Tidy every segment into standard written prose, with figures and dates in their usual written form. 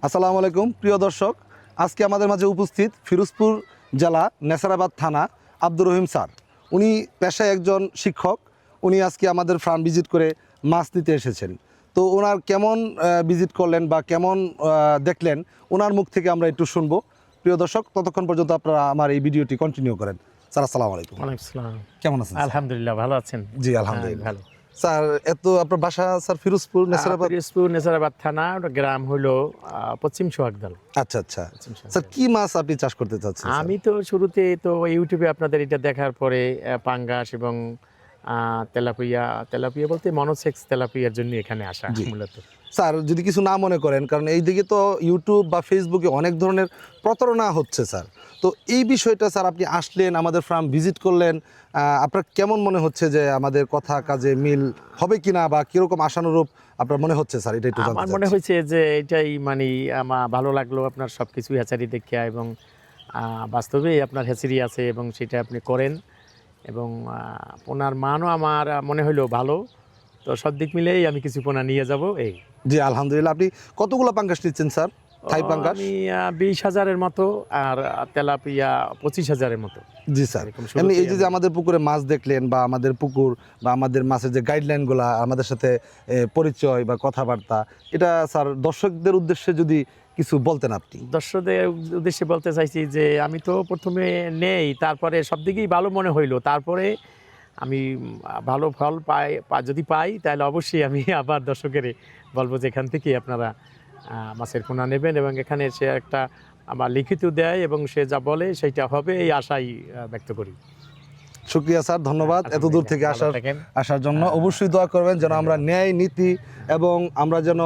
আসসালামু আলাইকুম প্রিয় দর্শক, আজকে আমাদের মাঝে উপস্থিত ফিরোজপুর জেলা নেসারাবাদ থানা আব্দুর রহিম স্যার। উনি পেশায় একজন শিক্ষক। উনি আজকে আমাদের ফার্ম ভিজিট করে মাছ নিতে এসেছেন। তো ওনার কেমন ভিজিট করলেন বা কেমন দেখলেন ওনার মুখ থেকে আমরা একটু শুনবো। প্রিয় দর্শক, ততক্ষণ পর্যন্ত আপনারা আমার এই ভিডিওটি কন্টিনিউ করেন। স্যার আসসালামু আলাইকুম। ওয়ালাইকুম আসসালাম। কেমন আছেন? আলহামদুলিল্লাহ, ভালো আছেন? জি আলহামদুলিল্লাহ ভালো। স্যার, আপনার বাসা স্যার ফিরোজপুর নেসারাবাদ? পিরোজপুর নেসারাবাদ থানা, ওটা গ্রাম হলো পশ্চিম সোহাগদাল। আচ্ছা আচ্ছা স্যার, কি মাছ আপনি চাষ করতে চাচ্ছেন? আমি তো শুরুতে তো ইউটিউবে আপনাদের এটা দেখার পরে পাঙ্গাস এবং তেলাপিয়া বলতে মনোসেক্স তেলাপিয়ার জন্য এখানে আসা মূলত। স্যার যদি কিছু না মনে করেন, কারণ এই দিকে তো ইউটিউব বা ফেসবুকে অনেক ধরনের প্রতারণা হচ্ছে স্যার। তো এই বিষয়টা স্যার আপনি আসলেন, আমাদের ফার্ম ভিজিট করলেন, আপনার কেমন মনে হচ্ছে যে আমাদের কথা কাজে মিল হবে কিনা বা কীরকম আশানুরূপ আপনার মনে হচ্ছে স্যার? এটা একটু জানতে আমার মনে হয়েছে যে এটাই মানে আমার ভালো লাগলো আপনার সব কিছু হ্যাচারি দেখে, এবং বাস্তবেই আপনার হ্যাচারি আছে এবং সেটা আপনি করেন, এবং পোনার মানও আমার মনে হলো ভালো। তো সব দিক মিলেই আমি কিছু পোনা নিয়ে যাব এই। জি আলহামদুলিল্লাহ। আপনি কতগুলো পাঙ্গাস নিচ্ছেন স্যার? থাই পাঙ্গাস আমি 20,000-এর মতো, আর তেলাপিয়া 25,000-এর মতো। জি স্যার। এমনি এই যে আমাদের পুকুরে মাছ দেখলেন বা আমাদের পুকুর বা আমাদের মাছের যে গাইডলাইনগুলো, আমাদের সাথে পরিচয় বা কথাবার্তা, এটা স্যার দর্শকদের উদ্দেশ্যে যদি কিছু বলতেন আপনি। দর্শকদের উদ্দেশ্যে বলতে চাইছি যে আমি তো প্রথমে নেই, তারপরে সব দিকেই ভালো মনে হইলো, তারপরে আমি ভালো ফল যদি পাই তাহলে অবশ্যই আমি আবার দর্শকের বলবো যে এখান থেকে আপনারা মাছের পোনা নেবেন, এবং এখানে সে একটা আমার লিখিত দেয় এবং সে যা বলে সেইটা হবে, এই আশাই ব্যক্ত করি। শুক্রিয়া স্যার, ধন্যবাদ এত দূর থেকে আসার জন্য। অবশ্যই দোয়া করবেন যেন আমরা ন্যায় নীতি এবং আমরা যেন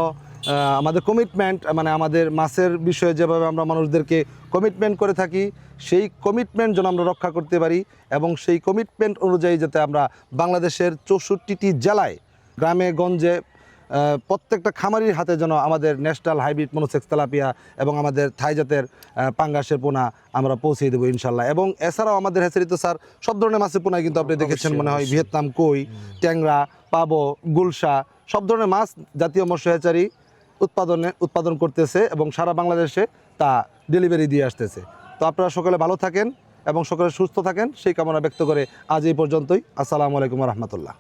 আমাদের কমিটমেন্ট, মানে আমাদের মাছের বিষয়ে যেভাবে আমরা মানুষদেরকে কমিটমেন্ট করে থাকি, সেই কমিটমেন্ট যেন আমরা রক্ষা করতে পারি, এবং সেই কমিটমেন্ট অনুযায়ী যাতে আমরা বাংলাদেশের 64টি জেলায় গ্রামে গঞ্জে প্রত্যেকটা খামারির হাতে যেন আমাদের ন্যাশনাল হাইব্রিড মনোসেক্স তেলাপিয়া এবং আমাদের থাই জাতের পাঙ্গাসের পোনা আমরা পৌঁছে দেবো ইনশাল্লাহ। এবং এছাড়াও আমাদের হ্যাচারিতে স্যার সব ধরনের মাছের পোনাই কিন্তু আপনি দেখেছেন মনে হয়, ভিয়েতনাম কই, ট্যাংরা, পাবো, গুলশা, সব ধরনের মাছ জাতীয় মৎস্য হ্যাচারি উৎপাদন করতেছে এবং সারা বাংলাদেশে তা ডেলিভারি দিয়ে আসতেছে। তো আপনারা সকলে ভালো থাকেন এবং সকলে সুস্থ থাকেন, সেই কামনা ব্যক্ত করে আজ এই পর্যন্তই। আসসালামু আলাইকুম রহমতুল্লাহ।